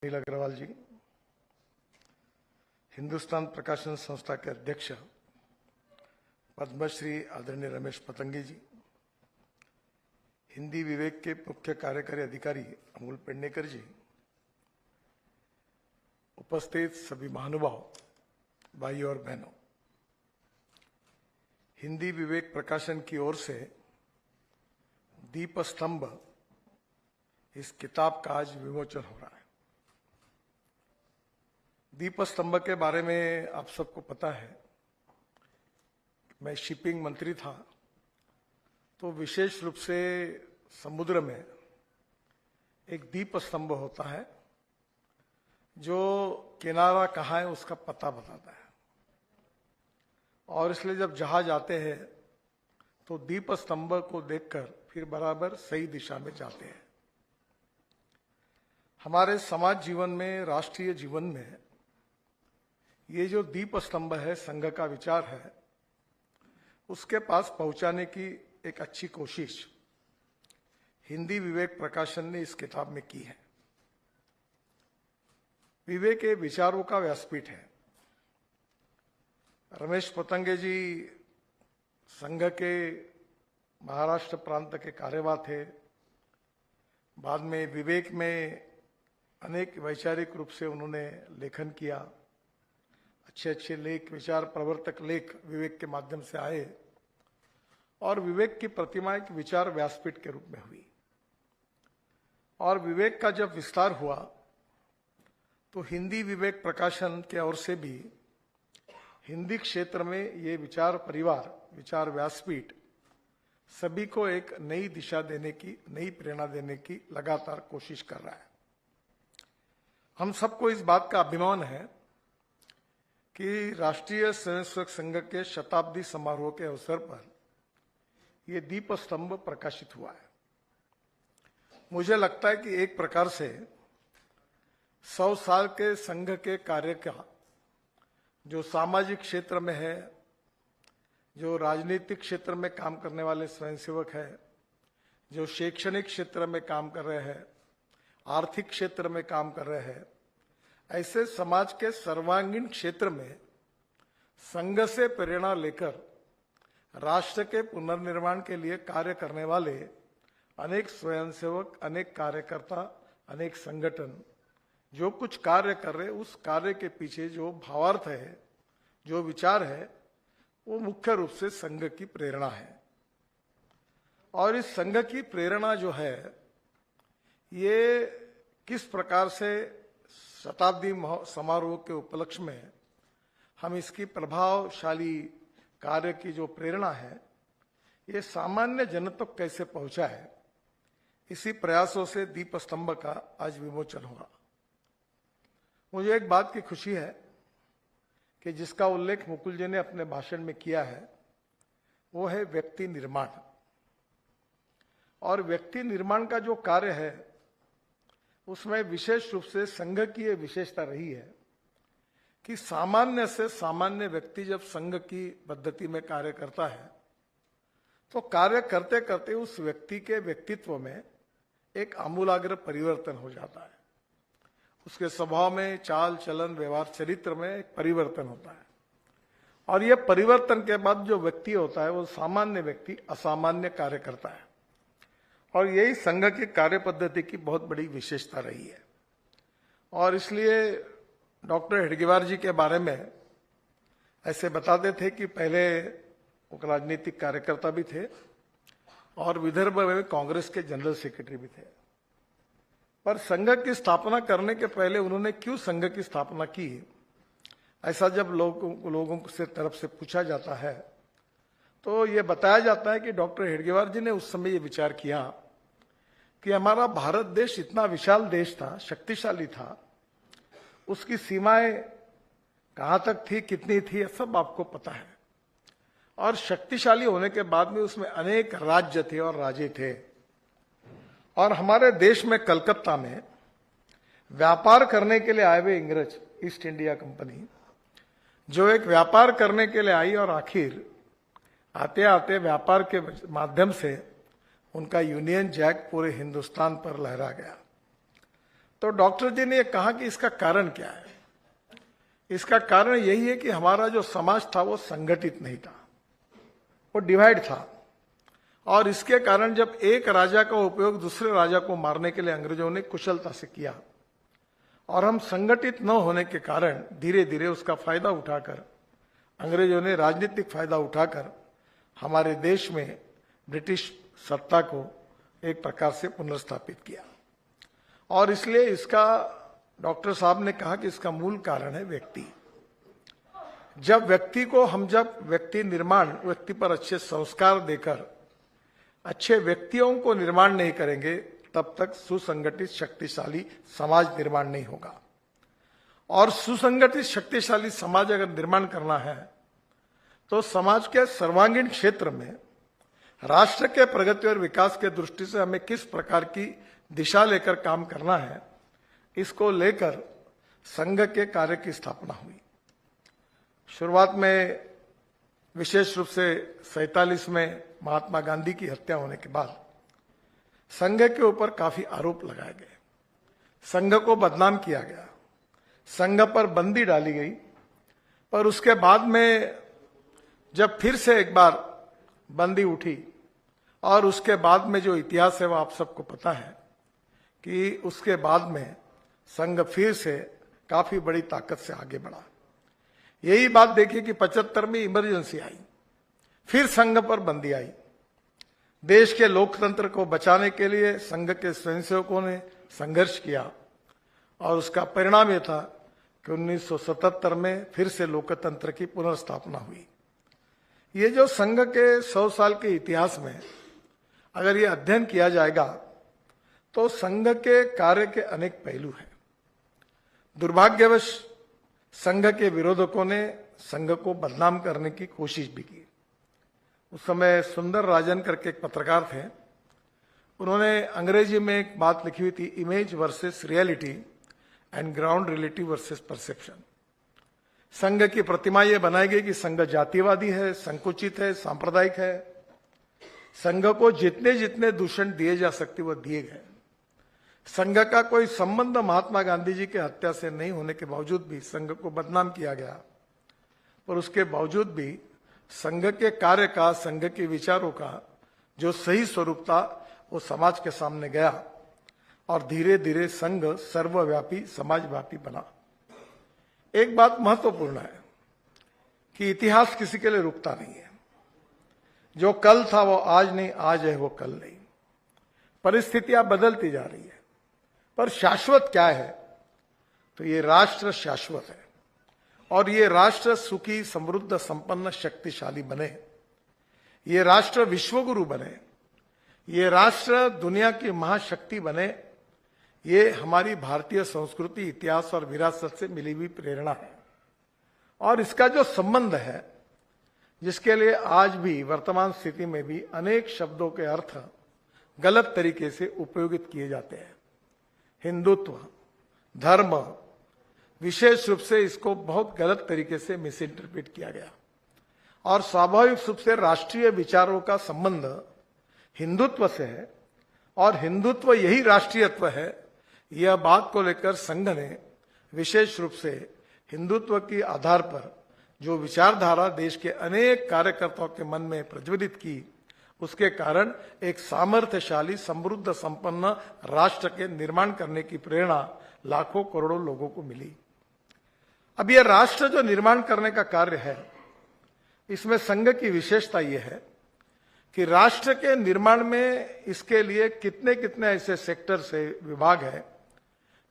अनिल अग्रवाल जी, हिंदुस्तान प्रकाशन संस्था के अध्यक्ष पद्मश्री आदरणीय रमेश पतंगी जी, हिंदी विवेक के मुख्य कार्यकारी अधिकारी अमूल पेडनेकर जी, उपस्थित सभी महानुभाव भाई और बहनों, हिंदी विवेक प्रकाशन की ओर से दीपस्तंभ इस किताब का आज विमोचन हो रहा है। दीपस्तंभ के बारे में आप सबको पता है, मैं शिपिंग मंत्री था तो विशेष रूप से समुद्र में एक दीपस्तंभ होता है जो किनारा कहाँ है उसका पता बताता है। और इसलिए जब जहाज आते हैं तो दीपस्तंभ को देखकर फिर बराबर सही दिशा में जाते हैं। हमारे समाज जीवन में, राष्ट्रीय जीवन में ये जो दीपस्तंभ है, संघ का विचार है, उसके पास पहुंचाने की एक अच्छी कोशिश हिंदी विवेक प्रकाशन ने इस किताब में की है। विवेक के विचारों का व्यासपीठ है। रमेश पतंगे जी संघ के महाराष्ट्र प्रांत के कार्यवाह थे। बाद में विवेक में अनेक वैचारिक रूप से उन्होंने लेखन किया। अच्छे अच्छे लेख, विचार प्रवर्तक लेख विवेक के माध्यम से आए और विवेक की प्रतिमा एक विचार व्यासपीठ के रूप में हुई। और विवेक का जब विस्तार हुआ तो हिंदी विवेक प्रकाशन की ओर से भी हिंदी क्षेत्र में ये विचार परिवार, विचार व्यासपीठ सभी को एक नई दिशा देने की, नई प्रेरणा देने की लगातार कोशिश कर रहा है। हम सबको इस बात का अभिमान है कि राष्ट्रीय स्वयंसेवक संघ के शताब्दी समारोह के अवसर पर यह दीपस्तंभ प्रकाशित हुआ है। मुझे लगता है कि एक प्रकार से 100 साल के संघ के कार्य का, जो सामाजिक क्षेत्र में है, जो राजनीतिक क्षेत्र में काम करने वाले स्वयंसेवक है, जो शैक्षणिक क्षेत्र में काम कर रहे हैं, आर्थिक क्षेत्र में काम कर रहे हैं, ऐसे समाज के सर्वांगीण क्षेत्र में संघ से प्रेरणा लेकर राष्ट्र के पुनर्निर्माण के लिए कार्य करने वाले अनेक स्वयंसेवक, अनेक कार्यकर्ता, अनेक संगठन जो कुछ कार्य कर रहे, उस कार्य के पीछे जो भावार्थ है, जो विचार है, वो मुख्य रूप से संघ की प्रेरणा है। और इस संघ की प्रेरणा जो है, ये किस प्रकार से शताब्दी समारोह के उपलक्ष्य में हम इसकी प्रभावशाली कार्य की जो प्रेरणा है, ये सामान्य जन तक कैसे पहुंचा है, इसी प्रयासों से दीपस्तंभ का आज विमोचन होगा। मुझे एक बात की खुशी है कि जिसका उल्लेख मुकुल जी ने अपने भाषण में किया है, वो है व्यक्ति निर्माण। और व्यक्ति निर्माण का जो कार्य है, उसमें विशेष रूप से संघ की ये विशेषता रही है कि सामान्य से सामान्य व्यक्ति जब संघ की पद्धति में कार्य करता है तो कार्य करते करते उस व्यक्ति के व्यक्तित्व में एक आमूलाग्र परिवर्तन हो जाता है। उसके स्वभाव में, चाल चलन, व्यवहार, चरित्र में एक परिवर्तन होता है। और यह परिवर्तन के बाद जो व्यक्ति होता है, वो सामान्य व्यक्ति असामान्य कार्य करता है। और यही संघ की कार्य पद्धति की बहुत बड़ी विशेषता रही है। और इसलिए डॉक्टर हेडगेवार जी के बारे में ऐसे बताते थे कि पहले वो राजनीतिक कार्यकर्ता भी थे और विदर्भ में कांग्रेस के जनरल सेक्रेटरी भी थे। पर संघ की स्थापना करने के पहले उन्होंने क्यों संघ की स्थापना की, ऐसा जब लोगों से तरफ से पूछा जाता है तो ये बताया जाता है कि डॉक्टर हेडगेवार जी ने उस समय ये विचार किया कि हमारा भारत देश इतना विशाल देश था, शक्तिशाली था, उसकी सीमाएं कहाँ तक थी, कितनी थी, सब आपको पता है। और शक्तिशाली होने के बाद में उसमें अनेक राज्य थे और राजे थे। और हमारे देश में कलकत्ता में व्यापार करने के लिए आए हुए इंग्रज, ईस्ट इंडिया कंपनी, जो एक व्यापार करने के लिए आई और आखिर आते आते व्यापार के माध्यम से उनका यूनियन जैक पूरे हिंदुस्तान पर लहरा गया। तो डॉक्टर जी ने कहा कि इसका कारण क्या है। इसका कारण यही है कि हमारा जो समाज था वो संगठित नहीं था, वो डिवाइड था। और इसके कारण जब एक राजा का उपयोग दूसरे राजा को मारने के लिए अंग्रेजों ने कुशलता से किया और हम संगठित न होने के कारण धीरे धीरे उसका फायदा उठाकर अंग्रेजों ने राजनीतिक फायदा उठाकर हमारे देश में ब्रिटिश सत्ता को एक प्रकार से पुनर्स्थापित किया। और इसलिए इसका डॉक्टर साहब ने कहा कि इसका मूल कारण है व्यक्ति। जब व्यक्ति निर्माण, व्यक्ति पर अच्छे संस्कार देकर अच्छे व्यक्तियों को निर्माण नहीं करेंगे तब तक सुसंगठित शक्तिशाली समाज निर्माण नहीं होगा। और सुसंगठित शक्तिशाली समाज अगर निर्माण करना है तो समाज के सर्वांगीण क्षेत्र में राष्ट्र के प्रगति और विकास के दृष्टि से हमें किस प्रकार की दिशा लेकर काम करना है, इसको लेकर संघ के कार्य की स्थापना हुई। शुरुआत में विशेष रूप से 47 में महात्मा गांधी की हत्या होने के बाद संघ के ऊपर काफी आरोप लगाए गए, संघ को बदनाम किया गया, संघ पर बंदी डाली गई। पर उसके बाद में जब फिर से एक बार बंदी उठी और उसके बाद में जो इतिहास है वो आप सबको पता है कि उसके बाद में संघ फिर से काफी बड़ी ताकत से आगे बढ़ा। यही बात देखिए कि 75 में इमरजेंसी आई, फिर संघ पर बंदी आई। देश के लोकतंत्र को बचाने के लिए संघ के स्वयंसेवकों ने संघर्ष किया और उसका परिणाम यह था कि 1977 में फिर से लोकतंत्र की पुनर्स्थापना हुई। ये जो संघ के 100 साल के इतिहास में अगर ये अध्ययन किया जाएगा तो संघ के कार्य के अनेक पहलू हैं। दुर्भाग्यवश संघ के विरोधकों ने संघ को बदनाम करने की कोशिश भी की। उस समय सुंदर राजन करके एक पत्रकार थे, उन्होंने अंग्रेजी में एक बात लिखी हुई थी, image versus reality and ground reality versus perception. संघ की प्रतिमा यह बनाई गई कि संघ जातिवादी है, संकुचित है, सांप्रदायिक है। संघ को जितने जितने दूषण दिए जा सकते वो दिए गए। संघ का कोई संबंध महात्मा गांधी जी के हत्या से नहीं होने के बावजूद भी संघ को बदनाम किया गया। पर उसके बावजूद भी संघ के कार्य का, संघ के विचारों का जो सही स्वरूप था वो समाज के सामने गया और धीरे धीरे संघ सर्वव्यापी, समाजव्यापी बना। एक बात महत्वपूर्ण है कि इतिहास किसी के लिए रुकता नहीं है। जो कल था वो आज नहीं, आज है वो कल नहीं। परिस्थितियां बदलती जा रही है, पर शाश्वत क्या है? तो ये राष्ट्र शाश्वत है और ये राष्ट्र सुखी, समृद्ध, संपन्न, शक्तिशाली बने। ये राष्ट्र विश्वगुरु बने, ये राष्ट्र दुनिया की महाशक्ति बने। ये हमारी भारतीय संस्कृति, इतिहास और विरासत से मिली हुई प्रेरणा है। और इसका जो संबंध है, जिसके लिए आज भी वर्तमान स्थिति में भी अनेक शब्दों के अर्थ गलत तरीके से उपयोगित किए जाते हैं। हिंदुत्व, धर्म, विशेष रूप से इसको बहुत गलत तरीके से मिस इंटरप्रेट किया गया। और स्वाभाविक रूप से राष्ट्रीय विचारों का संबंध हिंदुत्व से है और हिंदुत्व यही राष्ट्रीयत्व है। यह बात को लेकर संघ ने विशेष रूप से हिंदुत्व के आधार पर जो विचारधारा देश के अनेक कार्यकर्ताओं के मन में प्रज्वलित की, उसके कारण एक सामर्थ्यशाली, समृद्ध, संपन्न राष्ट्र के निर्माण करने की प्रेरणा लाखों करोड़ों लोगों को मिली। अब यह राष्ट्र जो निर्माण करने का कार्य है, इसमें संघ की विशेषता यह है कि राष्ट्र के निर्माण में इसके लिए कितने कितने ऐसे सेक्टर से विभाग है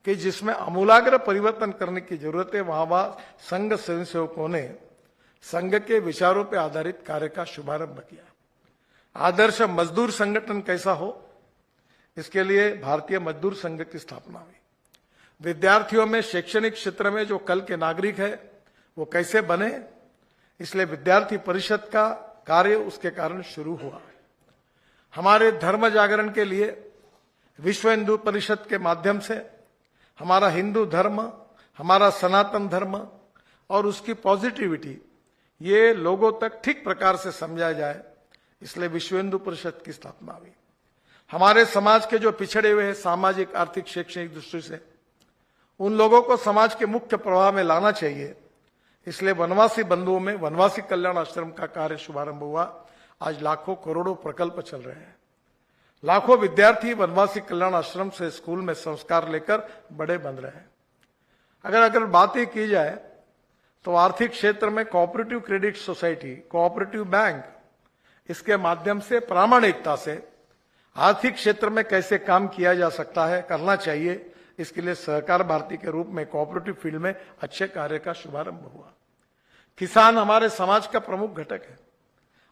कि जिसमें आमूलाग्र परिवर्तन करने की जरूरत है। वहां संघ स्वयंसेवकों ने संघ के विचारों पर आधारित कार्य का शुभारंभ किया। आदर्श मजदूर संगठन कैसा हो, इसके लिए भारतीय मजदूर संघ की स्थापना हुई। विद्यार्थियों में शैक्षणिक क्षेत्र में जो कल के नागरिक है वो कैसे बने, इसलिए विद्यार्थी परिषद का कार्य उसके कारण शुरू हुआ। हमारे धर्म जागरण के लिए विश्व हिंदू परिषद के माध्यम से हमारा हिंदू धर्म, हमारा सनातन धर्म और उसकी पॉजिटिविटी ये लोगों तक ठीक प्रकार से समझाया जाए, इसलिए विश्व हिंदू परिषद की स्थापना हुई। हमारे समाज के जो पिछड़े हुए हैं सामाजिक, आर्थिक, शैक्षणिक दृष्टि से, उन लोगों को समाज के मुख्य प्रवाह में लाना चाहिए। इसलिए वनवासी बंधुओं में वनवासी कल्याण आश्रम का कार्य शुभारंभ हुआ। आज लाखों करोड़ों प्रकल्प चल रहे हैं। लाखों विद्यार्थी वनवासी कल्याण आश्रम से स्कूल में संस्कार लेकर बड़े बन रहे हैं। अगर बात ही की जाए तो आर्थिक क्षेत्र में cooperative credit society, cooperative bank, इसके माध्यम से प्रामाणिकता से आर्थिक क्षेत्र में कैसे काम किया जा सकता है, करना चाहिए, इसके लिए सहकार भारती के रूप में कोऑपरेटिव फील्ड में अच्छे कार्य का शुभारंभ हुआ। किसान हमारे समाज का प्रमुख घटक है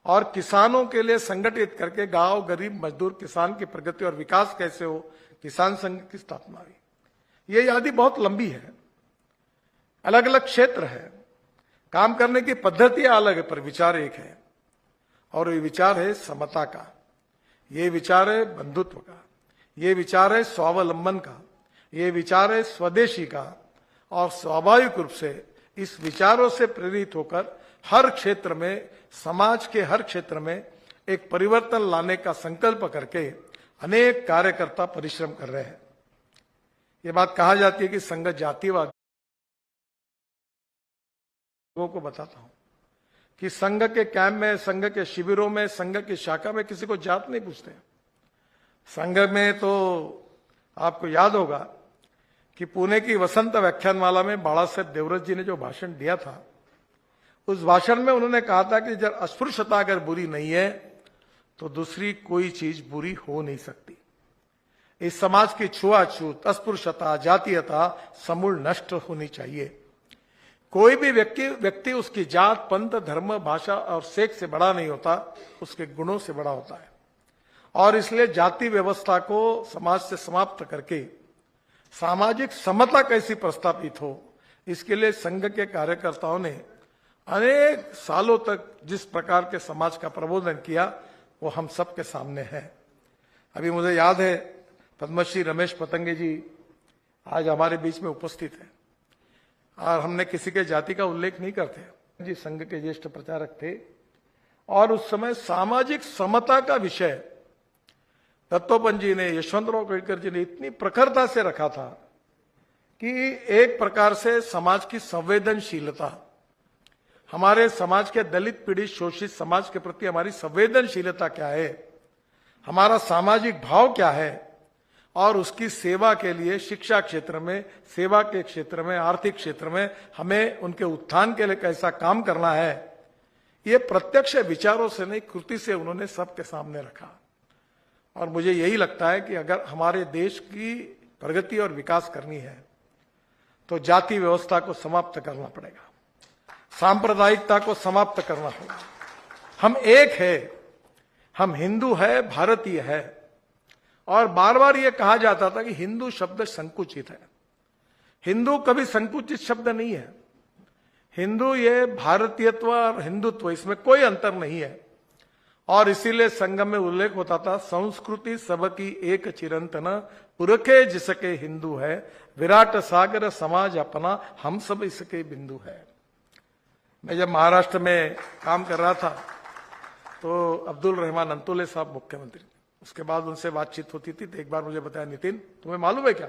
और किसानों के लिए संगठित करके गांव, गरीब, मजदूर, किसान की प्रगति और विकास कैसे हो, किसान संघ की स्थापना हुई। ये यादी बहुत लंबी है, अलग अलग क्षेत्र है, काम करने की पद्धतियां अलग है, पर विचार एक है और ये विचार है समता का, ये विचार है बंधुत्व का, ये विचार है स्वावलंबन का, ये विचार है स्वदेशी का। और स्वाभाविक रूप से इस विचारों से प्रेरित होकर हर क्षेत्र में, समाज के हर क्षेत्र में एक परिवर्तन लाने का संकल्प करके अनेक कार्यकर्ता परिश्रम कर रहे हैं। ये बात कहा जाती है कि संघ जातिवाद। लोगों को बताता हूं कि संघ के कैंप में, संघ के शिविरों में, संघ की शाखा में किसी को जात नहीं पूछते। संघ में तो आपको याद होगा कि पुणे की वसंत व्याख्यानमाला में बाला साहेब देवव्रत जी ने जो भाषण दिया था, उस भाषण में उन्होंने कहा था कि जब अस्पृश्यता अगर बुरी नहीं है तो दूसरी कोई चीज बुरी हो नहीं सकती। इस समाज की छुआछूत, अस्पृश्यता, जातीयता समूल नष्ट होनी चाहिए। कोई भी व्यक्ति उसकी जात, पंथ, धर्म, भाषा और सेक्स से बड़ा नहीं होता, उसके गुणों से बड़ा होता है। और इसलिए जाति व्यवस्था को समाज से समाप्त करके सामाजिक समता कैसी प्रस्थापित हो, इसके लिए संघ के कार्यकर्ताओं ने अनेक सालों तक जिस प्रकार के समाज का प्रबोधन किया वो हम सबके सामने है। अभी मुझे याद है पद्मश्री रमेश पतंगे जी आज हमारे बीच में उपस्थित है और हमने किसी के जाति का उल्लेख नहीं करते। जी संघ के ज्येष्ठ प्रचारक थे और उस समय सामाजिक समता का विषय दत्तोपंत जी ने, यशवंतराव केड़कर जी ने इतनी प्रखरता से रखा था कि एक प्रकार से समाज की संवेदनशीलता, हमारे समाज के दलित, पीड़ित, शोषित समाज के प्रति हमारी संवेदनशीलता क्या है, हमारा सामाजिक भाव क्या है और उसकी सेवा के लिए शिक्षा क्षेत्र में, सेवा के क्षेत्र में, आर्थिक क्षेत्र में हमें उनके उत्थान के लिए कैसा काम करना है, ये प्रत्यक्ष विचारों से नहीं, कृति से उन्होंने सबके सामने रखा। और मुझे यही लगता है कि अगर हमारे देश की प्रगति और विकास करनी है तो जाति व्यवस्था को समाप्त करना पड़ेगा, सांप्रदायिकता को समाप्त करना होगा। हम एक है, हम हिंदू है, भारतीय है। और बार बार यह कहा जाता था कि हिंदू शब्द संकुचित है। हिंदू कभी संकुचित शब्द नहीं है। हिंदू ये भारतीयत्व और हिंदुत्व, इसमें कोई अंतर नहीं है। और इसीलिए संघ में उल्लेख होता था, संस्कृति सबकी एक चिरंतन, पुरखे जिसके हिंदू है, विराट सागर समाज अपना, हम सब इसके बिंदु है। मैं जब महाराष्ट्र में काम कर रहा था तो अब्दुल रहमान अंतुले साहब मुख्यमंत्री, उसके बाद उनसे बातचीत होती थी तो एक बार मुझे बताया, नितिन तुम्हें मालूम है क्या